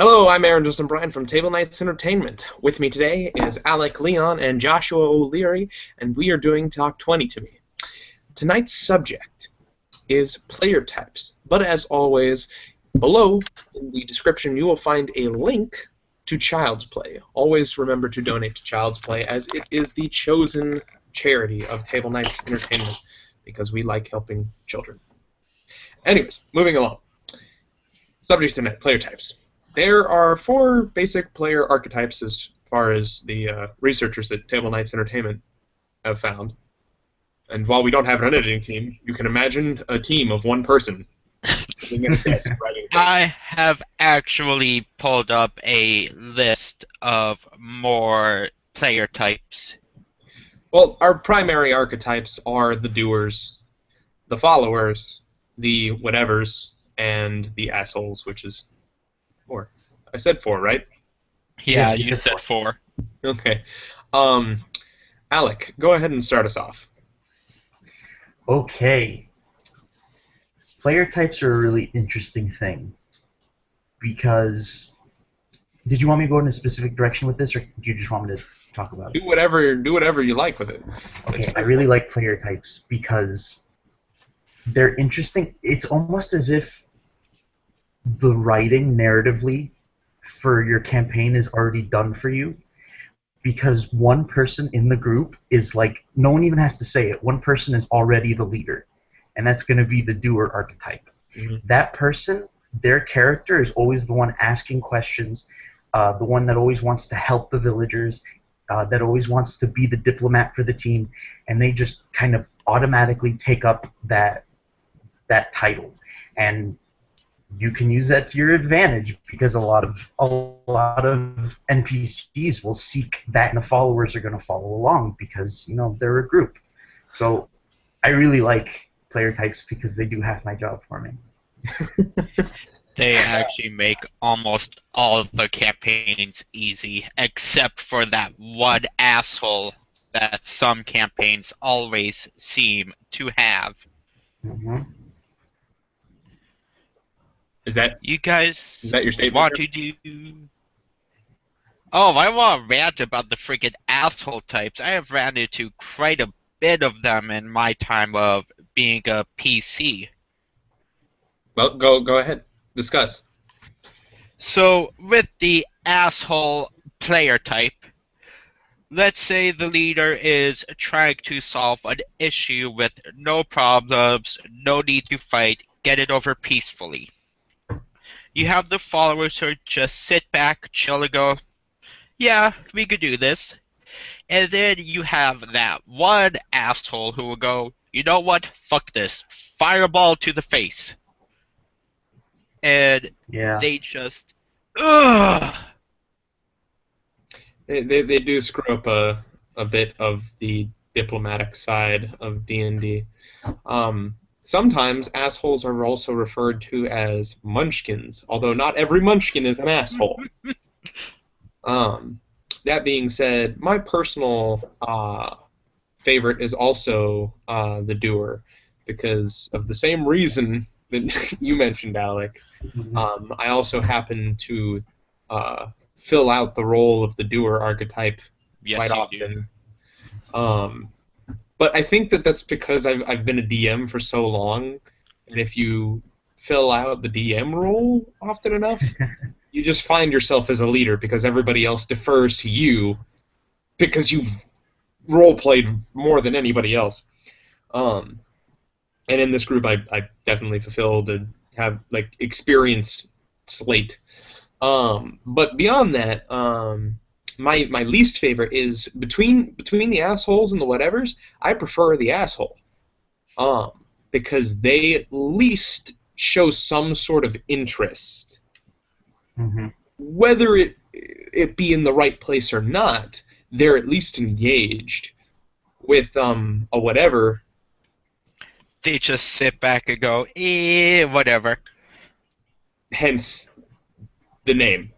Hello, I'm Aaron Justin Bryan from Table Knights Entertainment. With me today is Alec Leon and Joshua O'Leary, and we are doing Talk 20 to Me. Tonight's subject is player types, but as always, below in the description you will find a link to Child's Play. Always remember to donate to Child's Play, as it is the chosen charity of Table Knights Entertainment, because we like helping children. Anyways, moving along. Subject tonight, player types. There are 4 basic player archetypes as far as the researchers at Table Knights Entertainment have found. And while we don't have an editing team, you can imagine a team of 1 person sitting at a desk writing things. I have actually pulled up a list of more player types. Well, our primary archetypes are the doers, the followers, the whatevers, and the assholes, which is 4. I said 4, right? Yeah, you you said said 4. Okay. Alec, go ahead and start us off. Okay. Player types are a really interesting thing because did you want me to go in a specific direction with this, or do you just want me to talk about it? Do whatever you like with it. Okay, I really like player types because they're interesting. It's almost as if the writing narratively for your campaign is already done for you, because one person in the group is like, no one even has to say it, one person is already the leader, and that's going to be the doer archetype. Mm-hmm. That person, their character is always the one asking questions, the one that always wants to help the villagers, that always wants to be the diplomat for the team, and they just kind of automatically take up that title. And you can use that to your advantage because a lot of NPCs will seek that, and the followers are going to follow along because they're a group. So I really like player types because they do half my job for me. They actually make almost all of the campaigns easy, except for that one asshole that some campaigns always seem to have. Mm-hmm. Is that You guys your statement? want to do... Oh, I want to rant about the freaking asshole types. I have ran into quite a bit of them in my time of being a PC. Well, go ahead. Discuss. So, with the asshole player type, let's say the leader is trying to solve an issue with no problems, no need to fight, get it over peacefully. You have the followers who just sit back, chill, and go, yeah, we could do this. And then you have that one asshole who will go, you know what, fuck this, fireball to the face. And Yeah. they just, ugh. They do screw up a bit of the diplomatic side of D&D. Sometimes assholes are also referred to as munchkins, although not every munchkin is an asshole. That being said, my personal favorite is also the doer, because of the same reason that you mentioned, Alec. Mm-hmm. I also happen to fill out the role of the doer archetype quite often. But I think that's because I've been a DM for so long, and if you fill out the DM role often enough, you just find yourself as a leader because everybody else defers to you because you've role-played more than anybody else. And in this group, I definitely fulfilled a experience slate. But beyond that, my least favorite is between the assholes and the whatevers. I prefer the asshole, because they at least show some sort of interest, Mm-hmm. whether it be in the right place or not. They're at least engaged. With a whatever, They just sit back and go, whatever. hence the name.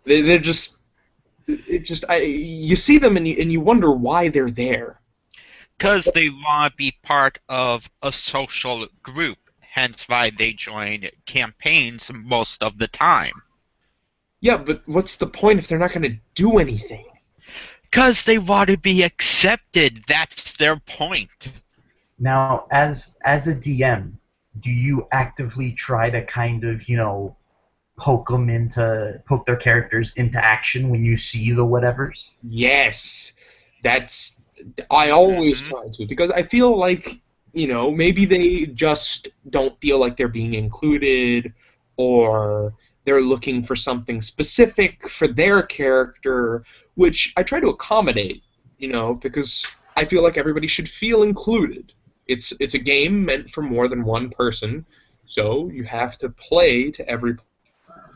They're just. You see them and you wonder why they're there. Because they want to be part of a social group, hence why they join campaigns most of the time. Yeah, but what's the point if they're not going to do anything? Because they want to be accepted. That's their point. Now, as a DM, do you actively try to kind of, poke their characters into action when you see the whatevers? Yes, that's. I always Mhm. try to because I feel like maybe they just don't feel like they're being included, or they're looking for something specific for their character, which I try to accommodate. Because I feel like everybody should feel included. It's a game meant for more than one person, so you have to play to every player in the group.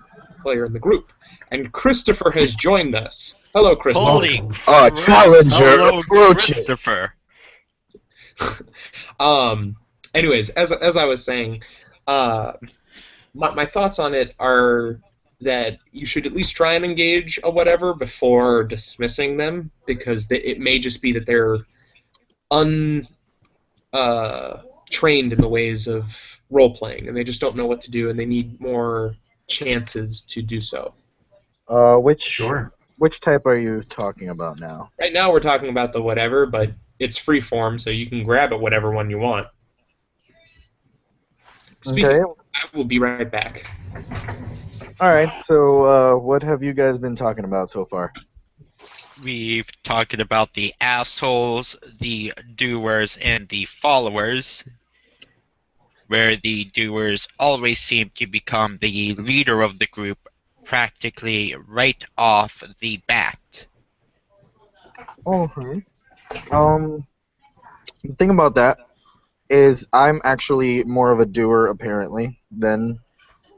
And Christopher has joined us. Hello, Christopher. Holy Welcome. crap. Challenger Hello, approaching. Christopher. um, anyways, as I was saying, uh, my thoughts on it are that you should at least try and engage a whatever before dismissing them, because it may just be that they're un trained in the ways of role playing, and they just don't know what to do, and they need more chances to do so. Which Sure. which type are you talking about now? Right now, we're talking about the whatever, but it's free form, so you can grab it whatever one you want. Speaking, Okay. I will be right back. All right. So, what have you guys been talking about so far? We've talked about the assholes, the doers, and the followers, where the doers always seem to become the leader of the group practically right off the bat. Okay. The thing about that is I'm actually more of a doer apparently than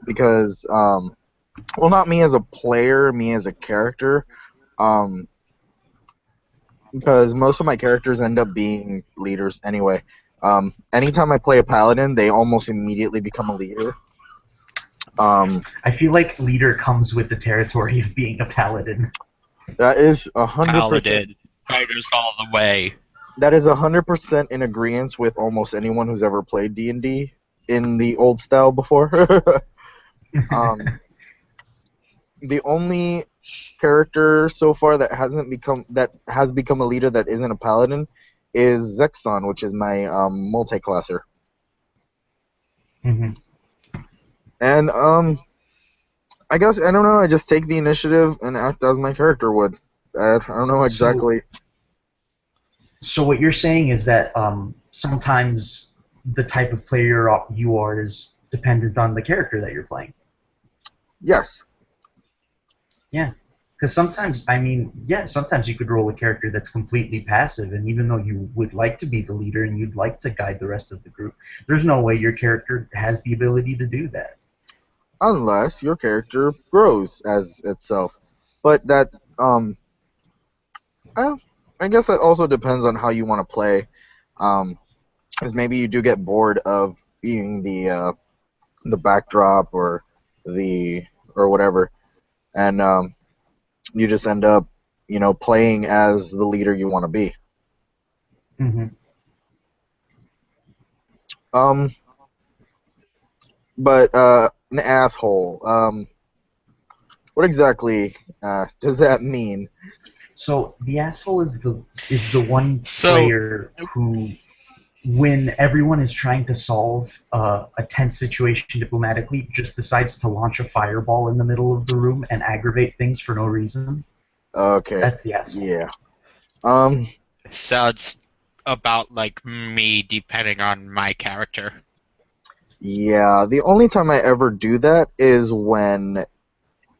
because well, not me as a player, me as a character. Um, because most of my characters end up being leaders anyway. Anytime I play a paladin, they almost immediately become a leader. I feel like leader comes with the territory of being a paladin. That is 100%. Paladin, fighters all the way. That is 100% in agreement with almost anyone who's ever played D&D in the old style before. um, the only character so far that has become a leader that isn't a paladin is Zexon, which is my multi-classer. hmm And I guess I don't know. I just take the initiative and act as my character would. I don't know exactly. So what you're saying is that sometimes the type of player you are is dependent on the character that you're playing. Yes. Yeah. Because sometimes, sometimes you could roll a character that's completely passive, and even though you would like to be the leader and you'd like to guide the rest of the group, there's no way your character has the ability to do that. Unless your character grows as itself. But that uh, I guess that also depends on how you want to play. Because maybe you do get bored of being the backdrop or the or whatever, and you just end up playing as the leader you want to be. hmm Um, but an asshole. What exactly does that mean? So the asshole is the one So, player who, when everyone is trying to solve a tense situation diplomatically, just decides to launch a fireball in the middle of the room and aggravate things for no reason. Okay. That's the asshole. Yeah. sounds about like me depending on my character. Yeah. The only time I ever do that is when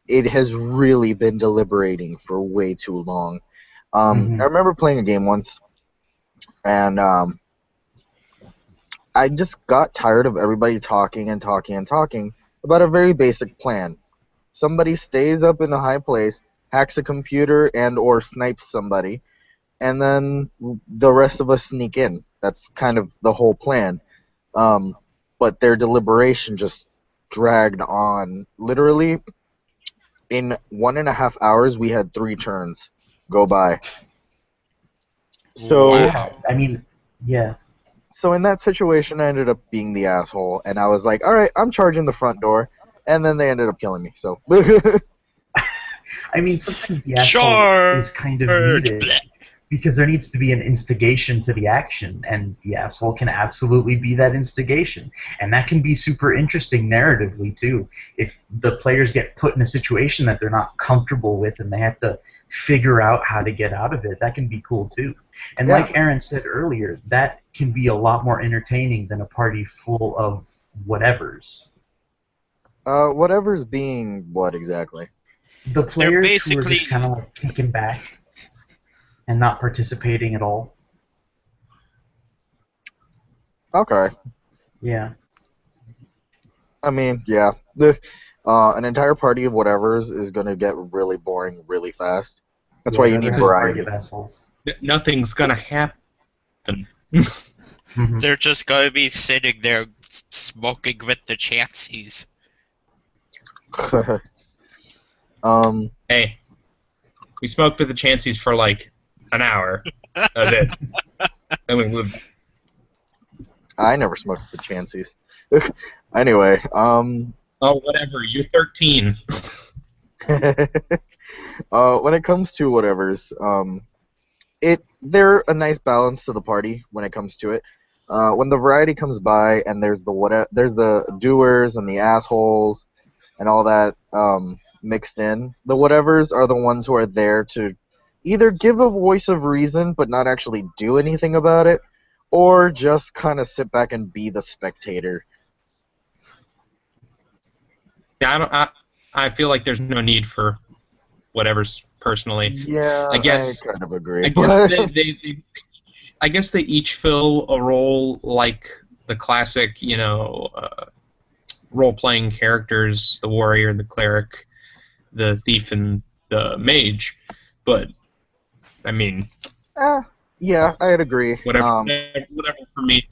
it has really been deliberating for way too long. I remember playing a game once, and I just got tired of everybody talking and talking and talking about a very basic plan. Somebody stays up in a high place, hacks a computer and or snipes somebody, and then the rest of us sneak in. That's kind of the whole plan. But their deliberation just dragged on. Literally, in 1.5 hours, we had 3 turns go by. So, Wow. Yeah. so in that situation, I ended up being the asshole, and I was like, "All right, I'm charging the front door," and then they ended up killing me. So, I mean, sometimes the asshole is kind of needed Blech. because there needs to be an instigation to the action, and the asshole can absolutely be that instigation. And that can be super interesting narratively, too. If the players get put in a situation that they're not comfortable with and they have to figure out how to get out of it, that can be cool, too. And Yeah. like Aaron said earlier, that can be a lot more entertaining than a party full of whatevers. Whatever's being what exactly? The players who are basically- just kind of like kicking back and not participating at all. Okay. Yeah. I mean, yeah. An entire party of whatevers is gonna get really boring really fast. That's why you need Because variety. of assholes. Nothing's gonna happen. Mhm. They're just gonna be sitting there smoking with the chances. Hey, we smoked with the Chanceys for like an hour. That was it. Then we moved. I never smoked with the Chanceys. Anyway, Oh, whatever. You're 13. when it comes to whatever's, they're a nice balance to the party when it comes to it. When the variety comes by and there's the doers and the assholes and all that mixed in, the whatevers are the ones who are there to either give a voice of reason but not actually do anything about it, or just kind of sit back and be the spectator. Yeah, I feel like there's no need for whatever's personally. Yeah, I guess- I kind of agree. I guess I guess they each fill a role like the classic, role-playing characters: the warrior, the cleric, the thief, and the mage. But I mean, Yeah, I'd agree. whatever for me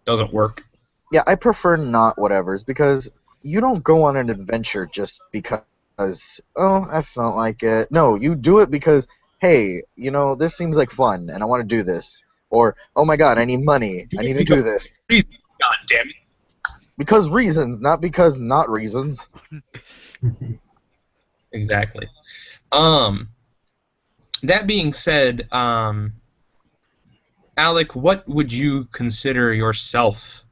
doesn't work. Yeah, I prefer not whatevers because you don't go on an adventure just because, oh, I felt like it. No, you do it because, hey, this seems like fun and I want to do this. Or, oh my god, I need money. I need to do this. God damn it. Because reasons, not because not reasons. Exactly. That being said, Alec, what would you consider yourself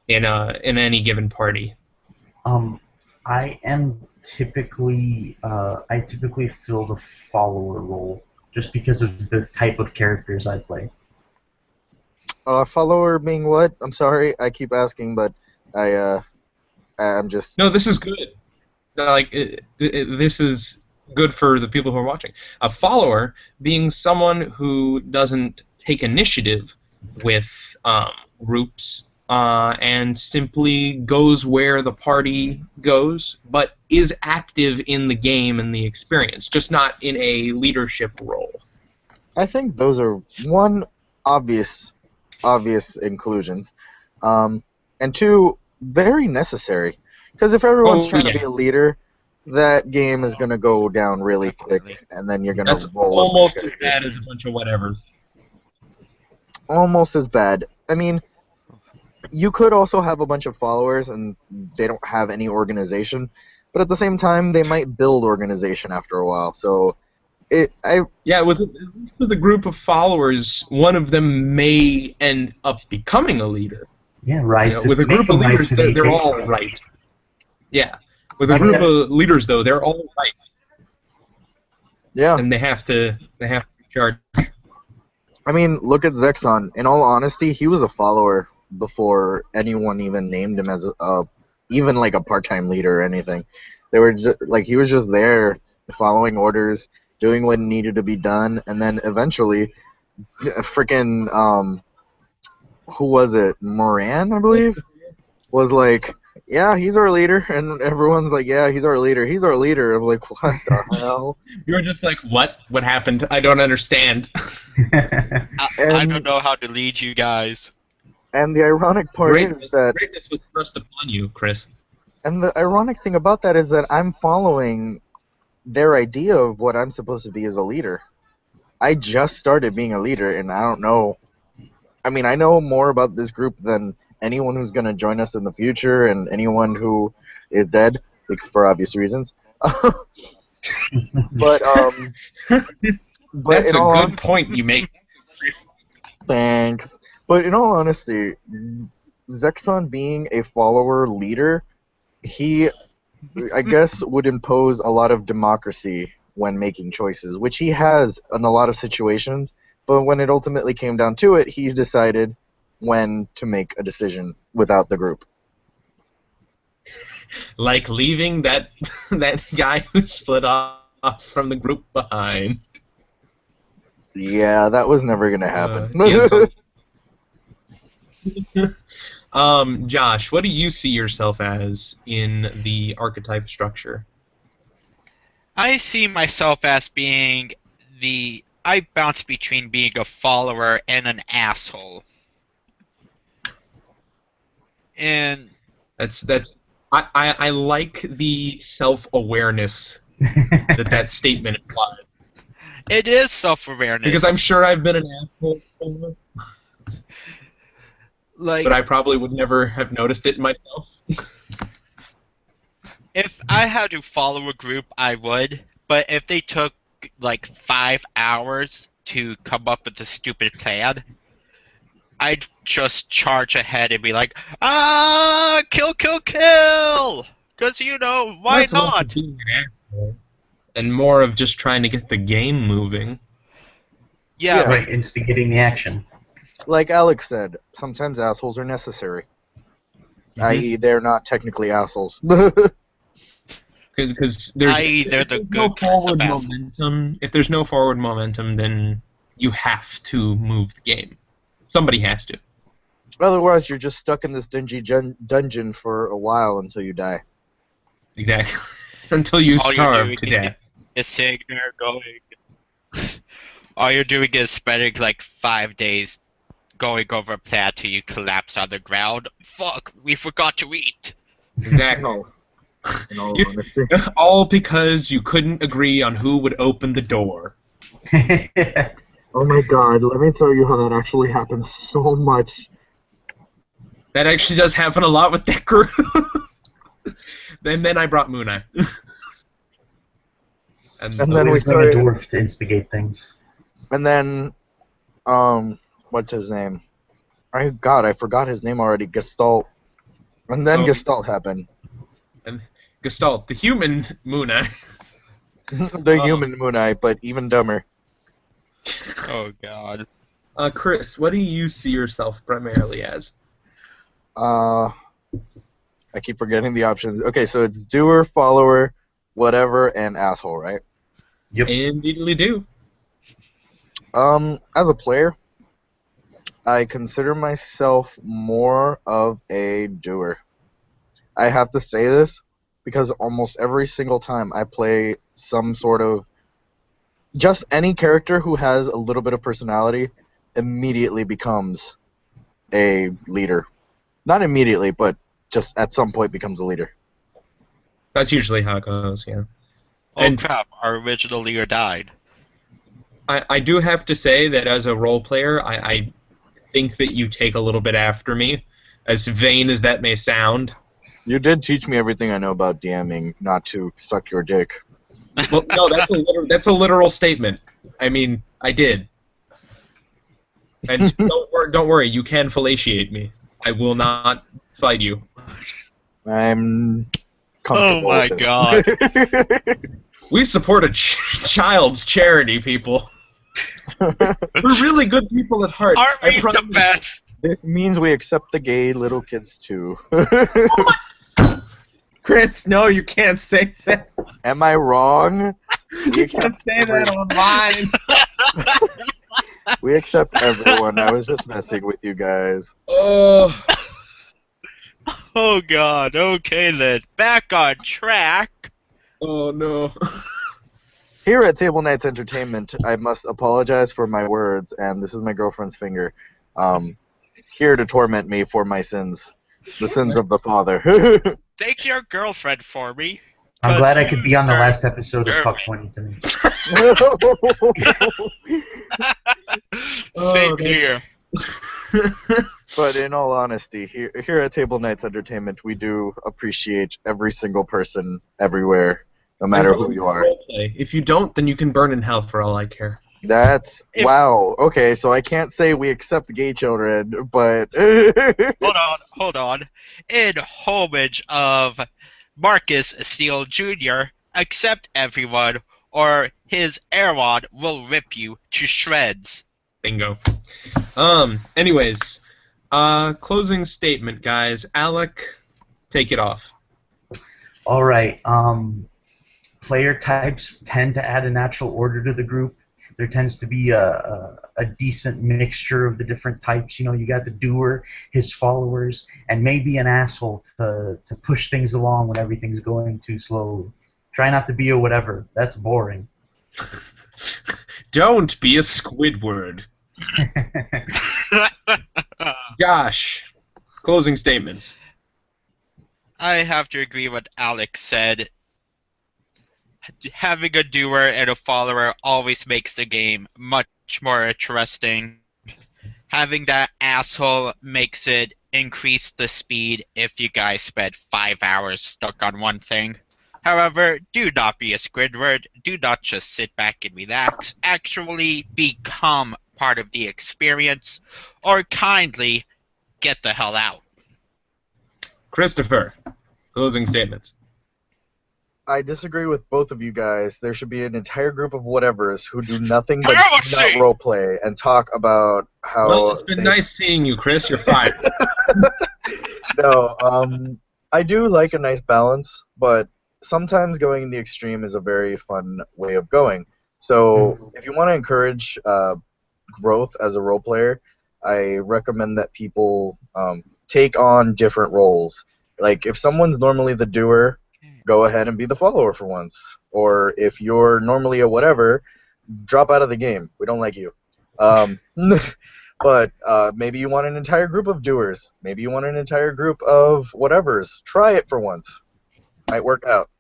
in any given party? I am typically I typically fill the follower role just because of the type of characters I play. Follower being what? I'm sorry, I keep asking, but I'm just... No, this is good. Like this is good for the people who are watching. A follower being someone who doesn't take initiative with groups and simply goes where the party goes, but is active in the game and the experience, just not in a leadership role. I think those are one obvious inclusions, and two very necessary. Because if everyone's trying to be a leader, that game is gonna go down really quick, and then you're gonna That's roll. almost as bad as a bunch of whatevers. Almost as bad. I mean, you could also have a bunch of followers and they don't have any organization, but at the same time, they might build organization after a while. So, Yeah, with a group of followers, one of them may end up becoming a leader. Yeah, rise to with a make group of them rise leaders, to the they're all occasion. right. Yeah, with a group of leaders, though, they're all right, yeah. and they have to be charged. I mean, look at Zexon. In all honesty, he was a follower before anyone even named him as even like a part-time leader or anything. They were just like, he was just there, following orders, doing what needed to be done, and then eventually, freaking who was it? Moran, I believe, was like, yeah, he's our leader, and everyone's like, yeah, he's our leader. He's our leader. I'm like, what the hell? You were just like, what? What happened? I don't understand. I don't know how to lead you guys. And the ironic part is that greatness was thrust upon you, Chris. And the ironic thing about that is that I'm following their idea of what I'm supposed to be as a leader. I just started being a leader, and I don't know. I mean, I know more about this group than anyone who's going to join us in the future and anyone who is dead, like, for obvious reasons. But That's in a all good point you make. thanks. But in all honesty, Zexon being a follower leader, he, I guess, would impose a lot of democracy when making choices, which he has in a lot of situations. But when it ultimately came down to it, he decided when to make a decision without the group. Like leaving that that guy who split off from the group behind. Yeah, that was never gonna happen. Cancel. Josh, what do you see yourself as in the archetype structure? I see myself as being I bounce between being a follower and an asshole. And That's I like the self-awareness that statement implies. it is self-awareness. Because I'm sure I've been an asshole before, like, but I probably would never have noticed it myself. if I had to follow a group, I would. But if they took like 5 hours to come up with a stupid plan, I'd just charge ahead and be like, kill, kill, kill! Because, why That's less of not? being an asshole and more of just trying to get the game moving. Yeah, Yeah. Right, instigating the action. Like Alex said, sometimes assholes are necessary. Mhm. I.e., they're not technically assholes. Because there's I.e., they're if the there's no good kinds of forward assholes. momentum. If there's no forward momentum, then you have to move the game. Somebody has to. Otherwise, you're just stuck in this dingy dungeon for a while until you die. Exactly. Until you All you're starve doing to death. is sitting there going. All you're doing is spending like 5 days going over a plan till you collapse on the ground. Fuck, we forgot to eat. Exactly. No. In all You- honesty. All because you couldn't agree on who would open the door. Oh my god, let me tell you how that actually happens so much. That actually does happen a lot with that group. And then I brought Mooneye. And then we Always bring a started. dwarf to instigate things. And then, what's his name? I forgot his name already. Gestalt. And then Oh. Gestalt happened. And Gestalt, the human Mooneye. The human Mooneye, but even dumber. Oh god. Chris, what do you see yourself primarily as? I keep forgetting the options. Okay, so it's doer, follower, whatever, and asshole, right? Yep. Indeedly do. As a player, I consider myself more of a doer. I have to say this because almost every single time I play some sort of just any character who has a little bit of personality immediately becomes a leader. Not immediately, but just at some point becomes a leader. That's usually how it goes, yeah. Oh And- crap, our original leader died. I do have to say that as a role player, I think that you take a little bit after me, as vain as that may sound. You did teach me everything I know about DMing, not to suck your dick. Well, no, that's a literal statement. I mean, I did. And don't worry, you can fellatiate me. I will not fight you. I'm comfortable Oh my with it. god. We support a child's charity, people. We're really good people at heart. Aren't I we the promise. best? This means we accept the gay little kids too. Chris, no, you can't say that. Am I wrong? You can't say that online. We accept everyone. I was just messing with you guys. Oh. Oh god, okay then. Back on track. Oh no. Here at Table Nights Entertainment, I must apologize for my words, and this is my girlfriend's finger. Here to torment me for my sins. The sins of the father. Thank your girlfriend for me. I'm 'cause glad I you could be on the are last episode of Talk German. 20 to me. Same that's- here. But in all honesty, here at Table Nights Entertainment, we do appreciate every single person everywhere no matter As long who as you are. roleplay. If you don't, then you can burn in hell for all I care. That's If- wow. Okay, so I can't say we accept gay children, but Hold on. In homage of Marcus Steele Jr., accept everyone, or his Airwad will rip you to shreds. Bingo. Anyways, closing statement, guys. Alec, take it off. All right. Player types tend to add a natural order to the group. There tends to be a decent mixture of the different types. You know, you got the doer, his followers, and maybe an asshole to push things along when everything's going too slow. Try not to be a whatever. That's boring. Don't be a Squidward. Josh, closing statements. I have to agree with what Alex said. Having a doer and a follower always makes the game much more interesting. Having that asshole makes it increase the speed if you guys spend 5 hours stuck on one thing. However, do not be a Squidward. Do not just sit back and relax. Actually become part of the experience, or kindly get the hell out. Christopher, closing statements. I disagree with both of you guys. There should be an entire group of whatevers who do nothing but Galaxy! not roleplay and talk about how. Well, it's been nice seeing you, Chris. You're fired. No, I do like a nice balance, but sometimes going in the extreme is a very fun way of going. So if you want to encourage growth as a role player, I recommend that people take on different roles. Like if someone's normally the doer, go ahead and be the follower for once. Or if you're normally a whatever, drop out of the game. We don't like you. But maybe you want an entire group of doers. Maybe you want an entire group of whatevers. Try it for once. Might work out.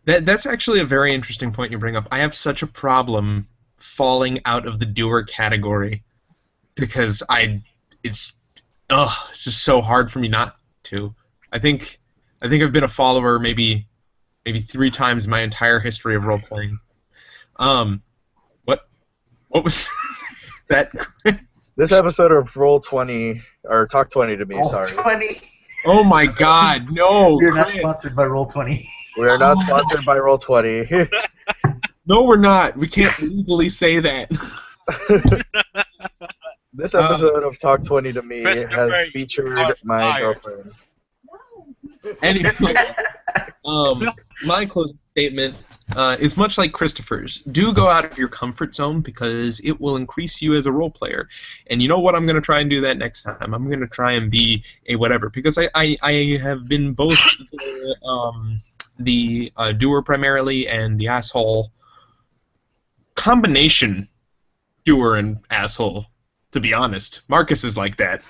That's actually a very interesting point you bring up. I have such a problem falling out of the doer category because it's just so hard for me not to. I think I've been a follower maybe 3 times in my entire history of role playing. What was that? This episode of Roll20 or Talk 20 to me, sorry. Roll20. Oh my God, no! We're not Chris. sponsored by Roll20. We are not sponsored by Roll20. No, we're not. We can't legally say that. This episode of Talk 20 to me Christopher, has featured my fired. girlfriend. Anyway, my closing statement is much like Christopher's. Do go out of your comfort zone because it will increase you as a role player. And you know what? I'm going to try and do that next time. I'm going to try and be a whatever because I have been both the doer primarily and the asshole combination doer and asshole. To be honest, Marcus is like that.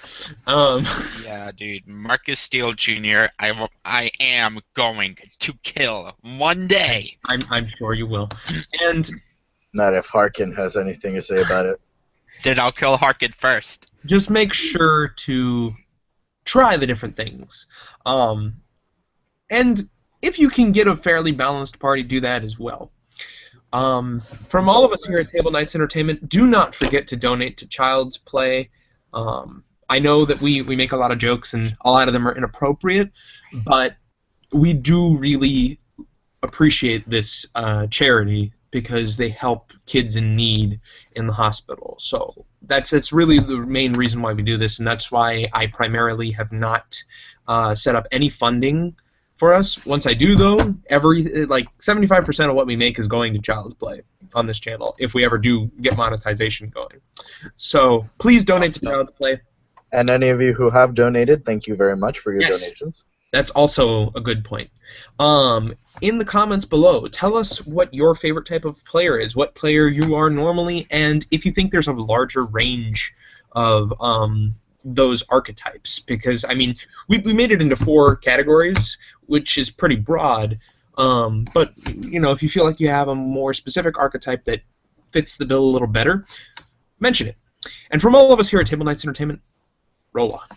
Yeah, dude. Marcus Steele Jr., I am going to kill one day. I'm sure you will. And Not if Harkin has anything to say about it. Then I'll kill Harkin first. just make sure to try the different things. And if you can get a fairly balanced party, do that as well. From all of us here at Table Knights Entertainment, do not forget to donate to Child's Play. I know that we make a lot of jokes and a lot of them are inappropriate, but we do really appreciate this charity because they help kids in need in the hospital. So that's really the main reason why we do this, and that's why I primarily have not set up any funding for us. Once I do, though, 75% of what we make is going to Child's Play on this channel if we ever do get monetization going. So please donate to Child's Play. And any of you who have donated, thank you very much for your Yes. donations. That's also a good point. In the comments below, tell us what your favorite type of player is, what player you are normally, and if you think there's a larger range of those archetypes. Because, I mean, we made it into 4 categories, which is pretty broad. But, you know, if you feel like you have a more specific archetype that fits the bill a little better, mention it. And from all of us here at Table Knights Entertainment, roll on.